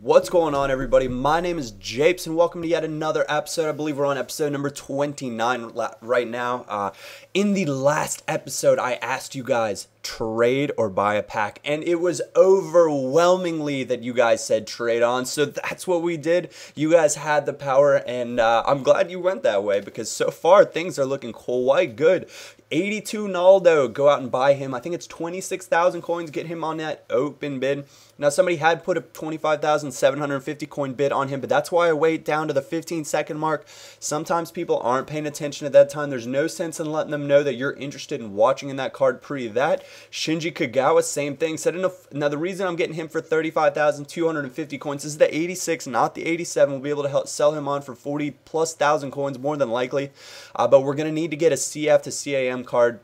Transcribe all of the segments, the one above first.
What's going on, everybody? My name is Japes and welcome to yet another episode. I believe we're on episode number 29 right now. In the last episode, I asked you guys trade or buy a pack, and it was overwhelmingly that you guys said trade on, so that's what we did. You guys had the power, and I'm glad you went that way because so far things are looking quite good. 82 Naldo, go out and buy him. I think it's 26,000 coins, get him on that open bid. Now somebody had put a 25,750 coin bid on him, but that's why I wait down to the 15-second mark. Sometimes people aren't paying attention at that time. There's no sense in letting them know that you're interested in watching in that card pre that. Shinji Kagawa, same thing. Now the reason I'm getting him for 35,250 coins is the 86, not the 87. We'll be able to sell him on for 40+ thousand coins more than likely. But we're going to need to get a CF to CAM card,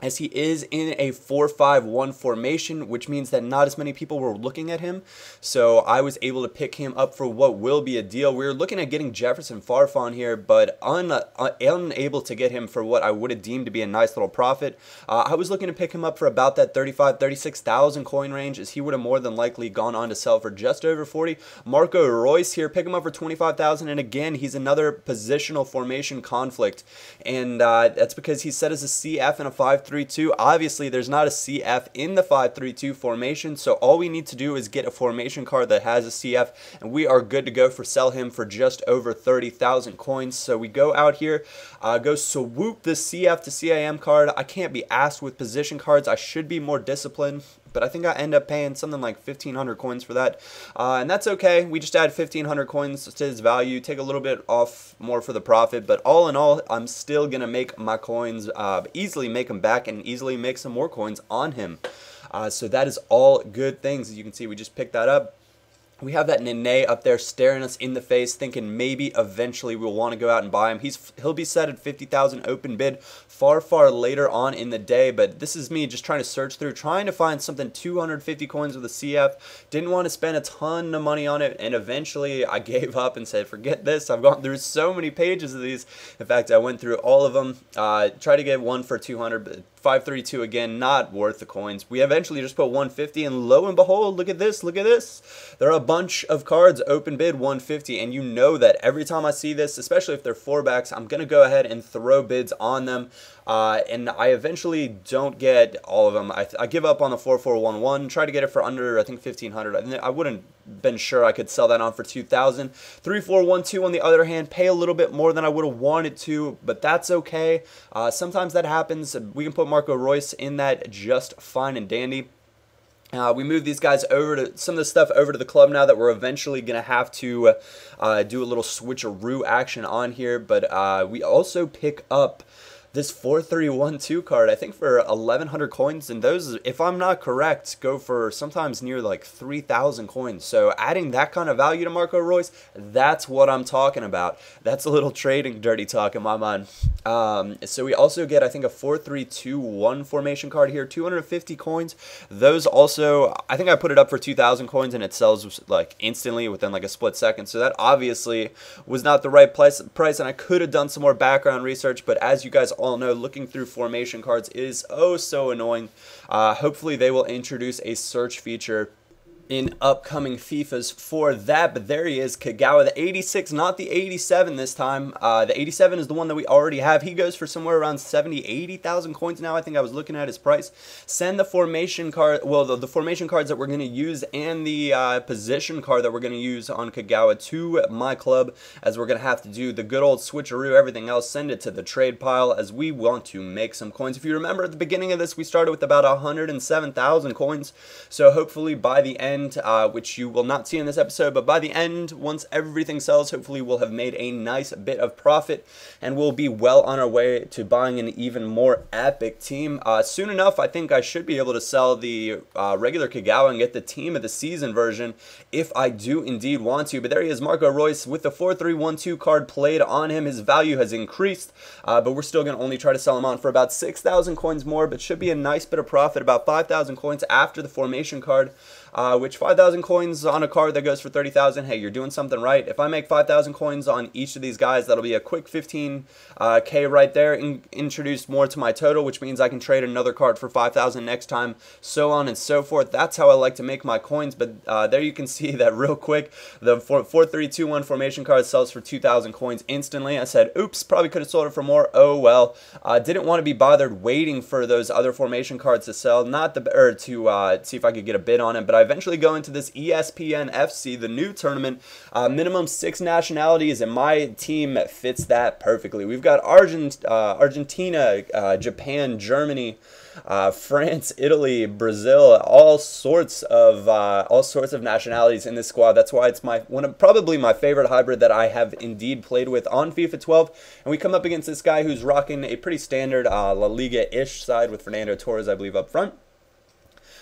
as he is in a 4-5-1 formation, which means that not as many people were looking at him. So I was able to pick him up for what will be a deal. We were looking at getting Jefferson Farfan here, but unable to get him for what I would have deemed to be a nice little profit. I was looking to pick him up for about that 36,000 coin range, as he would have more than likely gone on to sell for just over 40. Marco Royce here, pick him up for 25,000, and again, he's another positional formation conflict, and that's because he's set as a CF in a 5-3-2. Obviously, there's not a CF in the 5-3-2 formation, so all we need to do is get a formation card that has a CF, and we are good to go for sell him for just over 30,000 coins. So we go out here, go swoop the CF to CAM card. I can't be asked with position cards. I should be more disciplined, but I think I end up paying something like 1,500 coins for that, and that's okay. We just add 1,500 coins to his value, take a little bit off more for the profit, but all in all, I'm still going to make my coins, easily make them back, and easily make some more coins on him. So that is all good things. As you can see, we just picked that up. We have that Nene up there staring us in the face, thinking maybe eventually we'll want to go out and buy him. He'll be set at 50,000 open bid far later on in the day, but this is me just trying to search through, trying to find something 250 coins with a CF. Didn't want to spend a ton of money on it, and eventually I gave up and said, forget this. I've gone through so many pages of these. In fact, I went through all of them. Tried to get one for 200, but 532 again, not worth the coins. We eventually just put 150, and lo and behold, look at this, look at this. There are a bunch of cards open bid 150, and you know that every time I see this, especially if they're 4-backs, I'm going to go ahead and throw bids on them. And I eventually don't get all of them. I give up on the 4411, try to get it for under, I think, 1,500. I wouldn't been sure I could sell that on for 2,000. 3412 on the other hand, pay a little bit more than I would have wanted to, but that's okay. Sometimes that happens. We can put Marco Royce in that just fine and dandy. We move these guys over to some of the stuff over to the club now that we're eventually going to have to do a little switcheroo action on here, but we also pick up this 4312 card, I think, for 1,100 coins, and those, if I'm not correct, go for sometimes near like 3,000 coins. So adding that kind of value to Marco Royce, that's what I'm talking about. That's a little trading dirty talk in my mind. So we also get, I think, a 4321 formation card here, 250 coins. Those also, I think I put it up for 2,000 coins, and it sells like instantly within like a split second. So that obviously was not the right price, and I could have done some more background research, but as you guys all know, looking through formation cards is oh so annoying. Hopefully they will introduce a search feature in upcoming FIFAs for that, but there he is, Kagawa, the 86, not the 87 this time. The 87 is the one that we already have. He goes for somewhere around 80,000 coins now. I think I was looking at his price. Send the formation card, well, the formation cards that we're going to use and the position card that we're going to use on Kagawa to my club, as we're going to have to do the good old switcheroo, everything else, send it to the trade pile, as we want to make some coins. If you remember at the beginning of this, we started with about 107,000 coins, so hopefully by the end, which you will not see in this episode, but by the end, once everything sells, hopefully we'll have made a nice bit of profit, and we'll be well on our way to buying an even more epic team. Soon enough, I think I should be able to sell the regular Kagawa and get the team of the season version if I do indeed want to. But there he is, Marco Royce, with the 4312 card played on him. His value has increased, but we're still going to only try to sell him on for about 6,000 coins more, but should be a nice bit of profit, about 5,000 coins after the formation card. which 5,000 coins on a card that goes for 30,000, hey, you're doing something right. If I make 5,000 coins on each of these guys, that'll be a quick 15K right there, introduced more to my total, which means I can trade another card for 5,000 next time, so on and so forth. That's how I like to make my coins. But there you can see that real quick, the 4-3-2-1 formation card sells for 2,000 coins instantly. I said, oops, probably could have sold it for more. Oh well. Didn't want to be bothered waiting for those other formation cards to sell, to see if I could get a bid on it. But I eventually go into this ESPN FC, the new tournament, minimum 6 nationalities, and my team fits that perfectly. We've got Argentina, Japan, Germany, France, Italy, Brazil, all sorts of nationalities in this squad. That's why it's probably my favorite hybrid that I have indeed played with on FIFA 12. And we come up against this guy who's rocking a pretty standard La Liga-ish side with Fernando Torres, I believe, up front.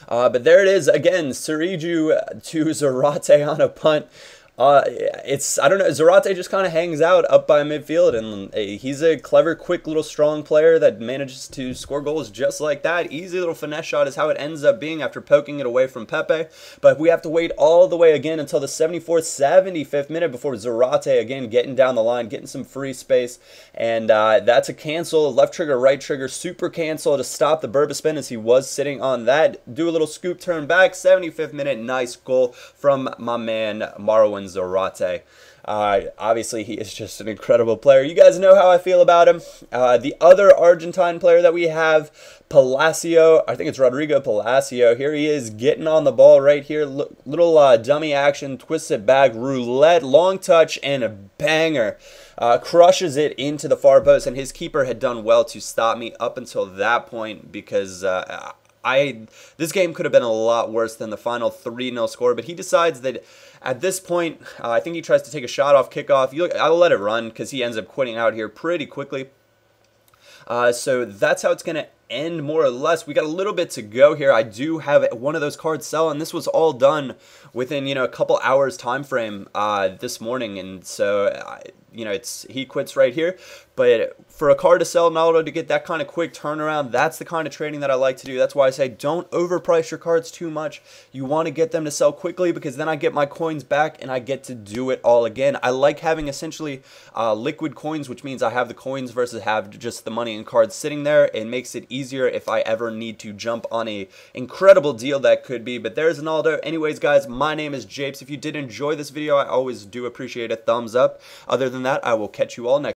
But there it is again, Siriju to Zarate on a punt. I don't know, Zarate just kind of hangs out up by midfield, and he's a clever, quick, little strong player that manages to score goals just like that. Easy little finesse shot is how it ends up being after poking it away from Pepe. But we have to wait all the way again until the 74th, 75th minute before Zarate again getting down the line, getting some free space, and that's a cancel, left trigger, right trigger, super cancel to stop the Burba spin as he was sitting on that. Do a little scoop turn back, 75th minute, nice goal from my man Marwan Zarate. Obviously, he is just an incredible player. You guys know how I feel about him. The other Argentine player that we have, Palacio, I think it's Rodrigo Palacio. Here he is getting on the ball right here. Little dummy action, twists it back, roulette, long touch, and a banger. Crushes it into the far post, and his keeper had done well to stop me up until that point, because this game could have been a lot worse than the final 3-0 score, but he decides that at this point, I think he tries to take a shot off kickoff. I'll let it run because he ends up quitting out here pretty quickly. So that's how it's going to end, more or less. We got a little bit to go here. I do have one of those cards sell, and this was all done within, a couple hours time frame this morning, and so he quits right here. But for a card to sell, Naldo, to get that kind of quick turnaround, that's the kind of trading that I like to do. That's why I say don't overprice your cards too much. You want to get them to sell quickly, because then I get my coins back and I get to do it all again. I like having essentially liquid coins, which means I have the coins versus have just the money and cards sitting there. It makes it easier if I ever need to jump on a incredible deal that could be. But there's Naldo. Anyways, guys, my name is Japes. If you did enjoy this video, I always do appreciate a thumbs up. Other than that, I will catch you all next time.